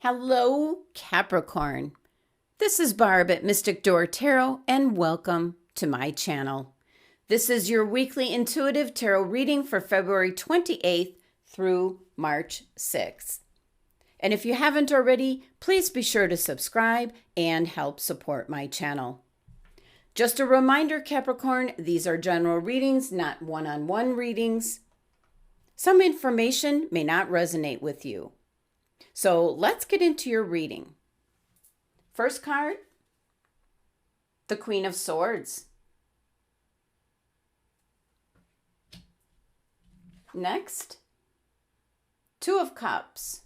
Hello, Capricorn. This is Barb at Mystic Door Tarot, and welcome to my channel. This is your weekly intuitive tarot reading for February 28th through March 6th. And if you haven't already, please be sure to subscribe and help support my channel. Just a reminder, Capricorn, these are general readings, not one-on-one readings. Some information may not resonate with you. So let's get into your reading. First card, the Queen of Swords. Next, Two of Cups.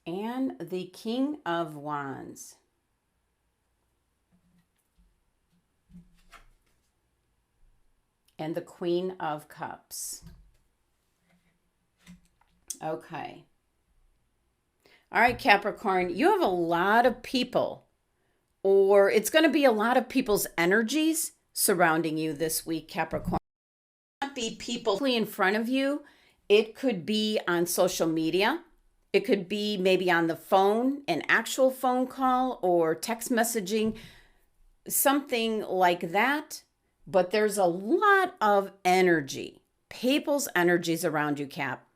And the King of Wands. And the Queen of Cups. Okay. All right, Capricorn, you have a lot of people, or it's going to be a lot of people's energies surrounding you this week, Capricorn. It might be people in front of you. It could be on social media. It could be maybe on the phone, an actual phone call or text messaging, something like that. But there's a lot of energy, people's energies around you, Cap.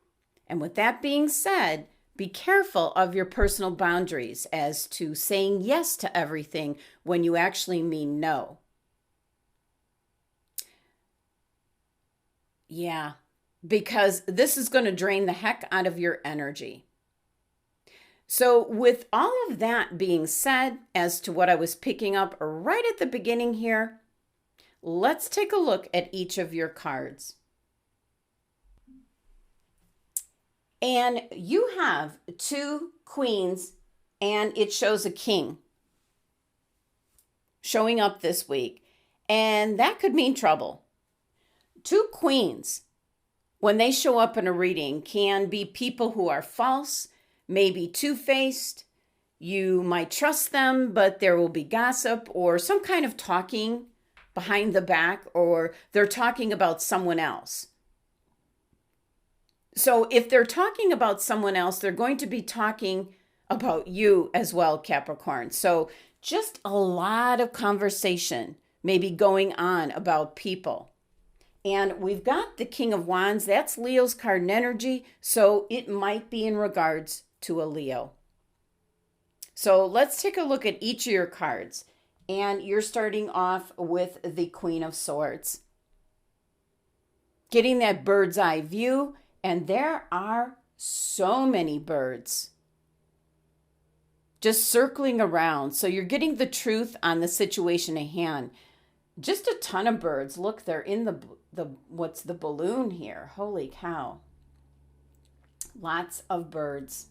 And with that being said, be careful of your personal boundaries as to saying yes to everything when you actually mean no. Yeah, because this is going to drain the heck out of your energy. So with all of that being said, as to what I was picking up right at the beginning here, let's take a look at each of your cards. And you have two queens, and it shows a king showing up this week. And that could mean trouble. Two queens, when they show up in a reading, can be people who are false, maybe two-faced. You might trust them, but there will be gossip or some kind of talking behind the back, or they're talking about someone else. So if they're talking about someone else, they're going to be talking about you as well, Capricorn. So just a lot of conversation maybe going on about people. And we've got the King of Wands. That's Leo's card and energy. So it might be in regards to a Leo. So let's take a look at each of your cards. And you're starting off with the Queen of Swords. Getting that bird's eye view. And there are so many birds just circling around. So you're getting the truth on the situation at hand. Just a ton of birds. Look, they're in what's the balloon here? Holy cow. Lots of birds.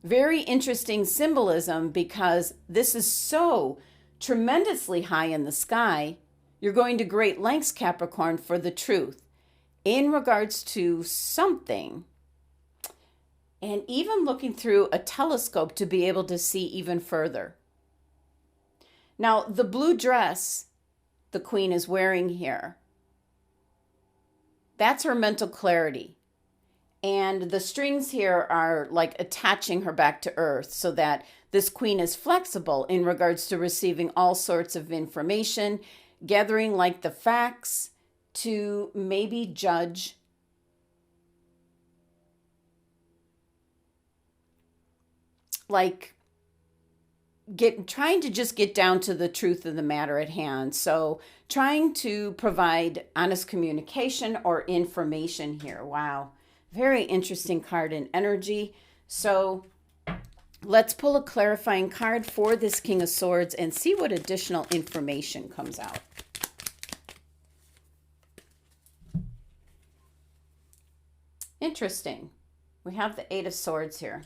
Very interesting symbolism because this is so tremendously high in the sky. You're going to great lengths, Capricorn, for the truth in regards to something, and even looking through a telescope to be able to see even further. Now, the blue dress the Queen is wearing here, that's her mental clarity. And the strings here are like attaching her back to earth so that this Queen is flexible in regards to receiving all sorts of information, gathering like the facts, to maybe judge, like trying to just get down to the truth of the matter at hand. So trying to provide honest communication or information here. Wow, very interesting card and energy. So let's pull a clarifying card for this King of Swords and see what additional information comes out. Interesting. We have the Eight of Swords here.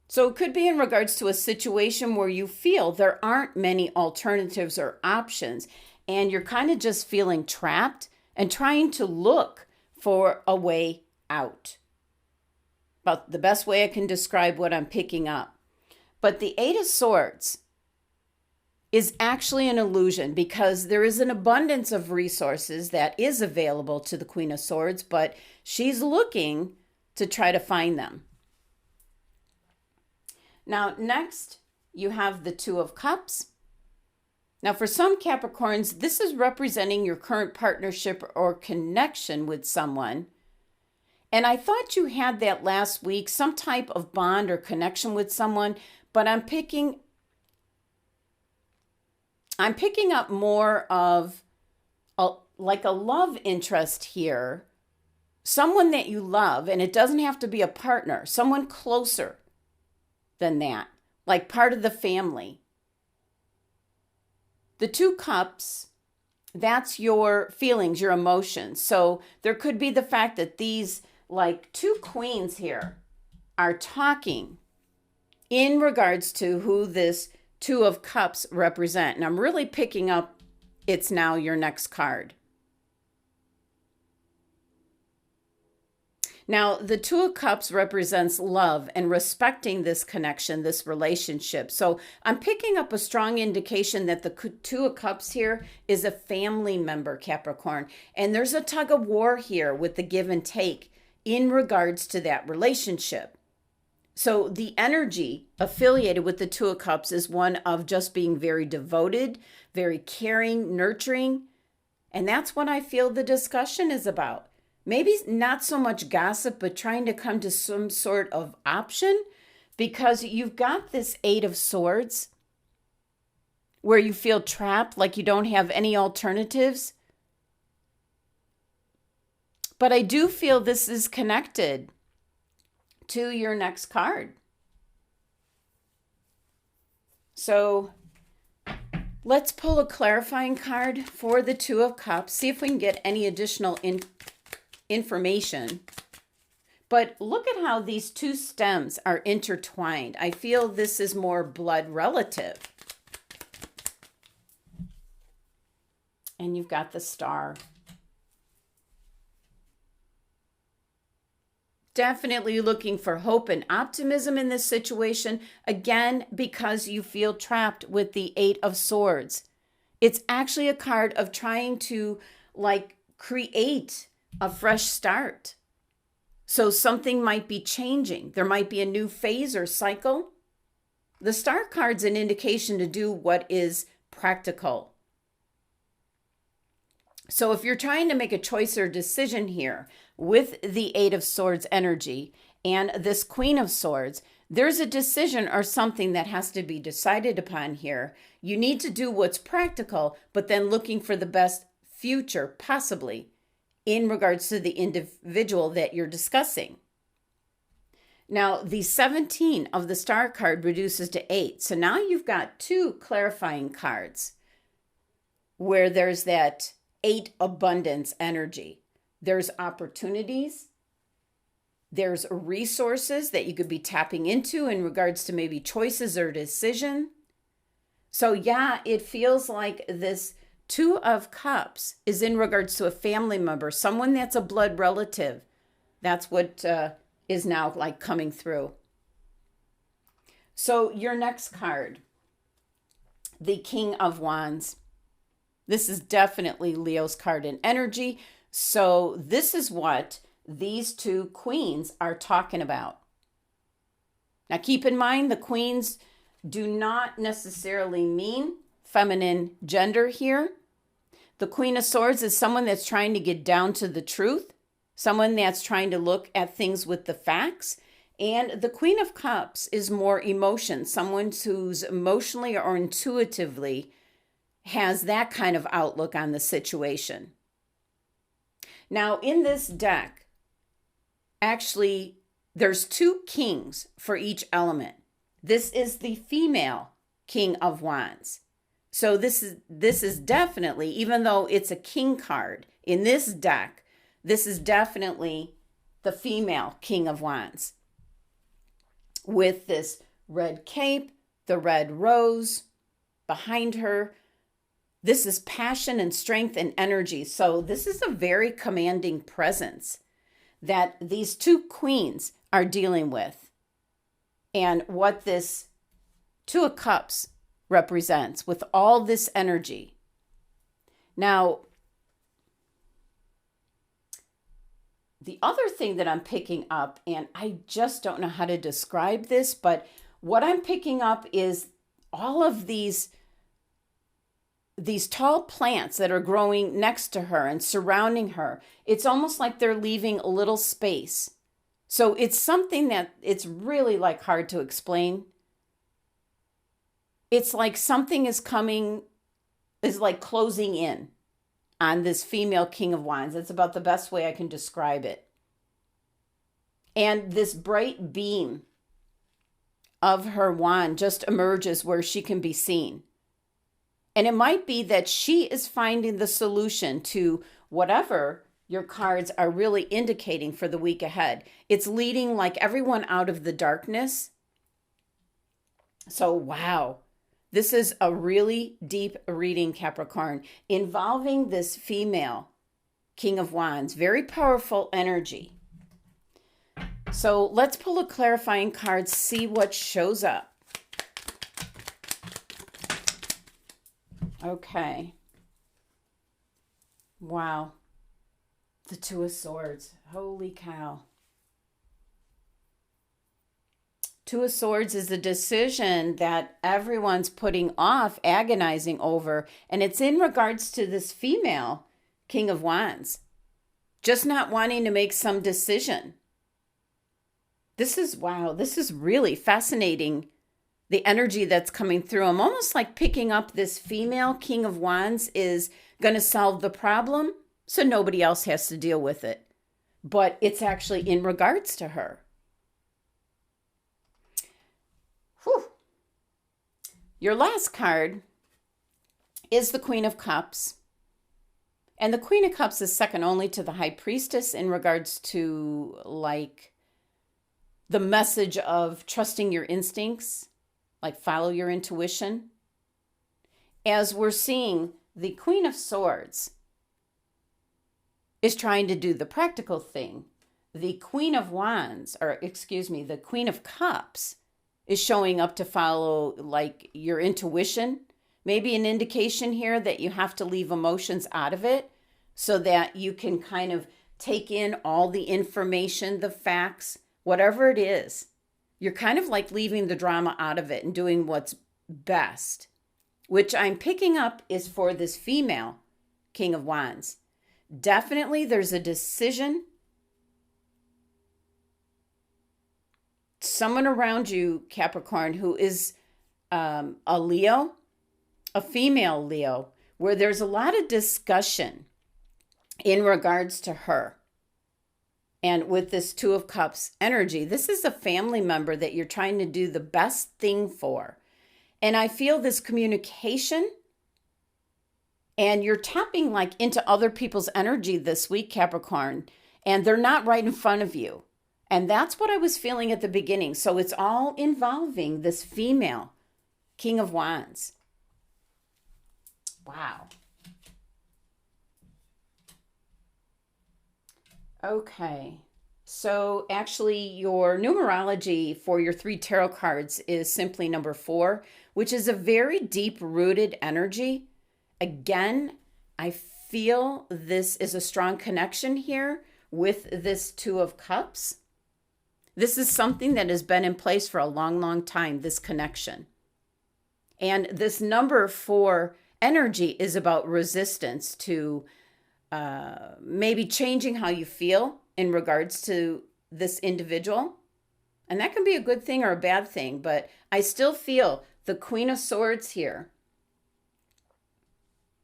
So it could be in regards to a situation where you feel there aren't many alternatives or options, and you're kind of just feeling trapped and trying to look for a way out. About the best way I can describe what I'm picking up. But the Eight of Swords is actually an illusion, because there is an abundance of resources that is available to the Queen of Swords, but she's looking to try to find them. Now, next, you have the Two of Cups. Now, for some Capricorns, this is representing your current partnership or connection with someone. And I thought you had that last week, some type of bond or connection with someone, but I'm picking up more of like a love interest here, someone that you love, and it doesn't have to be a partner, someone closer than that, like part of the family. The Two Cups, that's your feelings, your emotions. So there could be the fact that these like two queens here are talking in regards to who this Two of Cups represent. And I'm really picking up, it's now your next card. Now, the Two of Cups represents love and respecting this connection, this relationship. So I'm picking up a strong indication that the Two of Cups here is a family member, Capricorn. And there's a tug of war here with the give and take in regards to that relationship. So the energy affiliated with the Two of Cups is one of just being very devoted, very caring, nurturing. And that's what I feel the discussion is about. Maybe not so much gossip, but trying to come to some sort of option, because you've got this Eight of Swords where you feel trapped, like you don't have any alternatives. But I do feel this is connected to your next card. So let's pull a clarifying card for the Two of Cups, see if we can get any additional information. But look at how these two stems are intertwined. I feel this is more blood relative. And you've got the Star. Definitely looking for hope and optimism in this situation. Again, because you feel trapped with the Eight of Swords. It's actually a card of trying to like create a fresh start. So something might be changing. There might be a new phase or cycle. The Star card's an indication to do what is practical. So if you're trying to make a choice or decision here with the Eight of Swords energy and this Queen of Swords, there's a decision or something that has to be decided upon here. You need to do what's practical, but then looking for the best future possibly in regards to the individual that you're discussing. Now, the 17 of the Star card reduces to 8. So now you've got two clarifying cards where there's that 8 abundance energy. There's opportunities. There's resources that you could be tapping into in regards to maybe choices or decision. So yeah, it feels like this Two of Cups is in regards to a family member, someone that's a blood relative. That's what is now like coming through. So your next card, the King of Wands. This is definitely Leo's card in energy. So this is what these two queens are talking about. Now keep in mind, the queens do not necessarily mean feminine gender here. The Queen of Swords is someone that's trying to get down to the truth, someone that's trying to look at things with the facts. And the Queen of Cups is more emotion, someone who's emotionally or intuitively has that kind of outlook on the situation. Now, in this deck, actually, there's two kings for each element. This is the female King of Wands. So this is definitely, even though it's a king card in this deck, this is definitely the female King of Wands. With this red cape, the red rose behind her. This is passion and strength and energy. So this is a very commanding presence that these two queens are dealing with. And what this Two of Cups represents with all this energy. Now, the other thing that I'm picking up, and I just don't know how to describe this, but what I'm picking up is all of these tall plants that are growing next to her and surrounding her. It's almost like they're leaving a little space. So it's something that it's really like hard to explain. It's like something is like closing in on this female King of Wands. That's about the best way I can describe it. And this bright beam of her wand just emerges where she can be seen. And it might be that she is finding the solution to whatever your cards are really indicating for the week ahead. It's leading like everyone out of the darkness. So, wow. This is a really deep reading, Capricorn, involving this female King of Wands. Very powerful energy. So let's pull a clarifying card, see what shows up. Okay. Wow. The Two of Swords. Holy cow. Two of Swords is a decision that everyone's putting off, agonizing over, and it's in regards to this female King of Wands. Just not wanting to make some decision. This is really fascinating, the energy that's coming through. I'm almost like picking up this female King of Wands is going to solve the problem so nobody else has to deal with it. But it's actually in regards to her. Whew. Your last card is the Queen of Cups. And the Queen of Cups is second only to the High Priestess in regards to like the message of trusting your instincts, like follow your intuition. As we're seeing, the Queen of Swords is trying to do the practical thing. The Queen of the Queen of Cups is showing up to follow like your intuition. Maybe an indication here that you have to leave emotions out of it so that you can kind of take in all the information, the facts, whatever it is. You're kind of like leaving the drama out of it and doing what's best, which I'm picking up is for this female King of Wands. Definitely there's a decision. Someone around you, Capricorn, who is a Leo, a female Leo, where there's a lot of discussion in regards to her. And with this Two of Cups energy, this is a family member that you're trying to do the best thing for. And I feel this communication, and you're tapping like into other people's energy this week, Capricorn, and they're not right in front of you. And that's what I was feeling at the beginning. So it's all involving this female King of Wands. Wow. Okay. So actually your numerology for your 3 tarot cards is simply number 4, which is a very deep-rooted energy. Again, I feel this is a strong connection here with this Two of Cups. This is something that has been in place for a long, long time, this connection. And this number 4 energy is about resistance to maybe changing how you feel in regards to this individual. And that can be a good thing or a bad thing, but I still feel the Queen of Swords here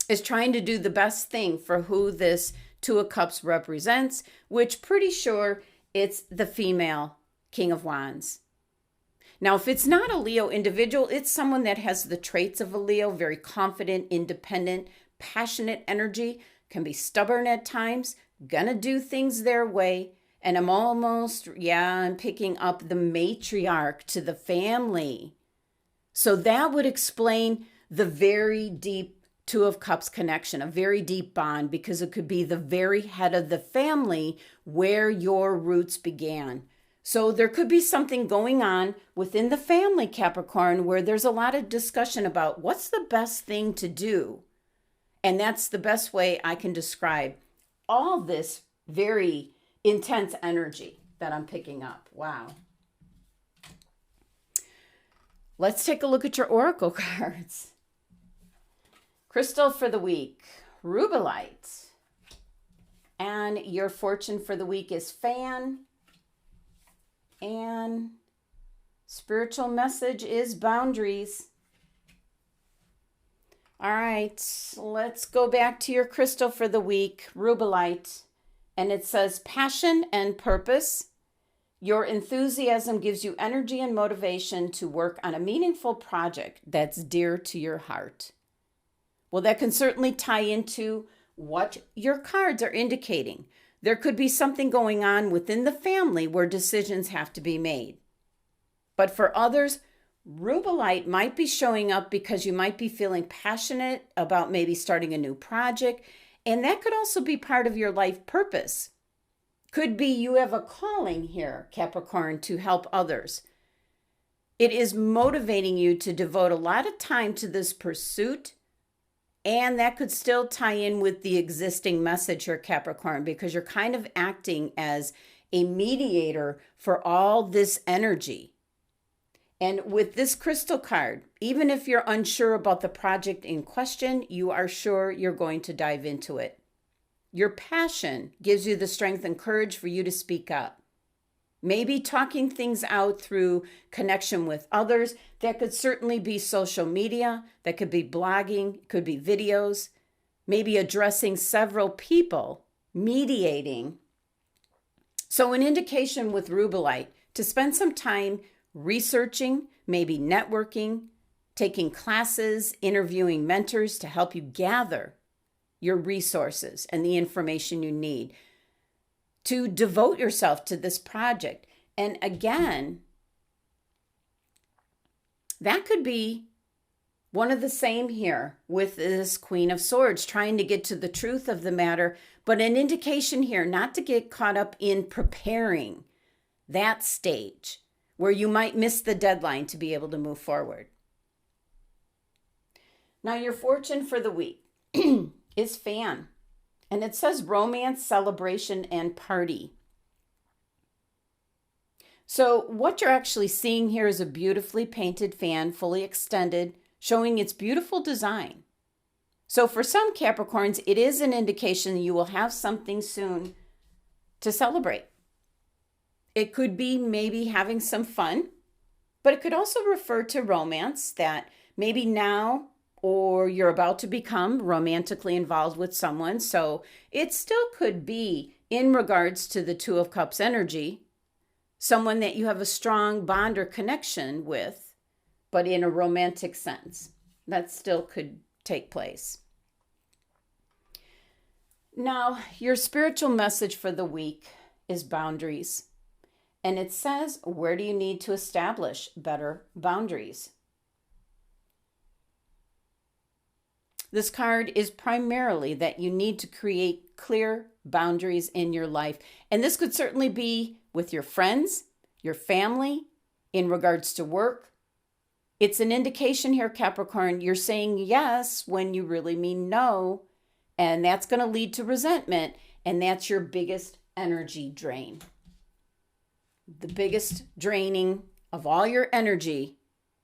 is trying to do the best thing for who this Two of Cups represents, which pretty sure it's the female King of Wands. Now, if it's not a Leo individual, it's someone that has the traits of a Leo, very confident, independent, passionate energy, can be stubborn at times, gonna do things their way. And I'm picking up the matriarch to the family. So that would explain the very deep Two of Cups connection, a very deep bond, because it could be the very head of the family where your roots began, So there could be something going on within the family, Capricorn, where there's a lot of discussion about what's the best thing to do. And that's the best way I can describe all this very intense energy that I'm picking up. Wow. Let's take a look at your oracle cards. Crystal for the week, rubellite. And your fortune for the week is fan. And spiritual message is boundaries. All right, let's go back to your crystal for the week, rubellite. And it says passion and purpose. Your enthusiasm gives you energy and motivation to work on a meaningful project that's dear to your heart. Well, that can certainly tie into what your cards are indicating. There could be something going on within the family where decisions have to be made. But for others, rubellite might be showing up because you might be feeling passionate about maybe starting a new project, and that could also be part of your life purpose. Could be you have a calling here, Capricorn, to help others. It is motivating you to devote a lot of time to this pursuit. And that could still tie in with the existing message here, Capricorn, because you're kind of acting as a mediator for all this energy. And with this crystal card, even if you're unsure about the project in question, you are sure you're going to dive into it. Your passion gives you the strength and courage for you to speak up. Maybe talking things out through connection with others. That could certainly be social media. That could be blogging, could be videos. Maybe addressing several people, mediating. So an indication with rubellite to spend some time researching, maybe networking, taking classes, interviewing mentors to help you gather your resources and the information you need to devote yourself to this project. And again, that could be one of the same here with this Queen of Swords, trying to get to the truth of the matter, but an indication here not to get caught up in preparing that stage where you might miss the deadline to be able to move forward. Now, your fortune for the week is fan. And it says romance, celebration, and party. So what you're actually seeing here is a beautifully painted fan, fully extended, showing its beautiful design. So for some Capricorns, it is an indication you will have something soon to celebrate. It could be maybe having some fun, but it could also refer to romance that maybe now or you're about to become romantically involved with someone. So it still could be in regards to the Two of Cups energy, someone that you have a strong bond or connection with, but in a romantic sense. That still could take place. Now, your spiritual message for the week is boundaries. And it says, where do you need to establish better boundaries? This card is primarily that you need to create clear boundaries in your life. And this could certainly be with your friends, your family, in regards to work. It's an indication here, Capricorn, you're saying yes when you really mean no. And that's going to lead to resentment. And that's your biggest energy drain. The biggest draining of all your energy,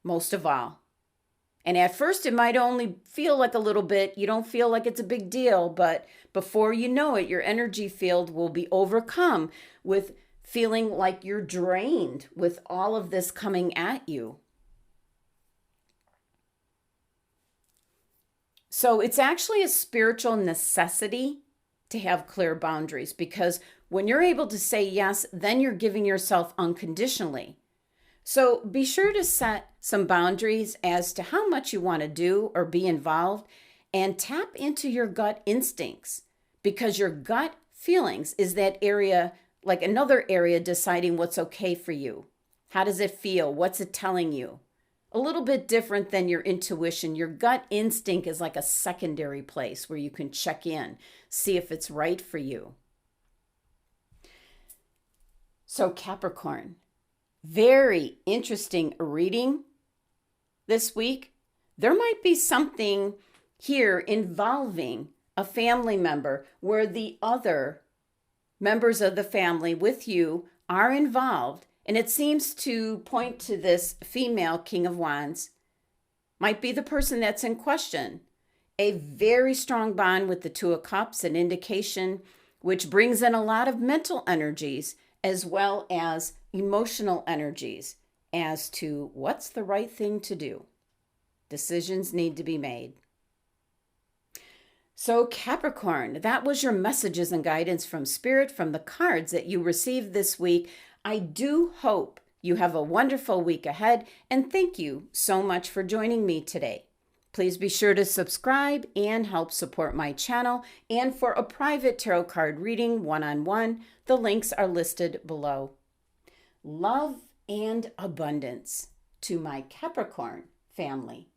most of all. And at first, it might only feel like a little bit. You don't feel like it's a big deal. But before you know it, your energy field will be overcome with feeling like you're drained with all of this coming at you. So it's actually a spiritual necessity to have clear boundaries, because when you're able to say yes, then you're giving yourself unconditionally. So be sure to set some boundaries as to how much you want to do or be involved, and tap into your gut instincts, because your gut feelings is that area, like another area deciding what's okay for you. How does it feel? What's it telling you? A little bit different than your intuition. Your gut instinct is like a secondary place where you can check in, see if it's right for you. So Capricorn, very interesting reading this week. There might be something here involving a family member where the other members of the family with you are involved, and it seems to point to this female King of Wands. Might be the person that's in question. A very strong bond with the Two of Cups, an indication which brings in a lot of mental energies as well as emotional energies as to what's the right thing to do. Decisions need to be made. So Capricorn, that was your messages and guidance from Spirit, from the cards that you received this week. I do hope you have a wonderful week ahead, and thank you so much for joining me today. Please be sure to subscribe and help support my channel. And for a private tarot card reading one-on-one, the links are listed below. Love and abundance to my Capricorn family.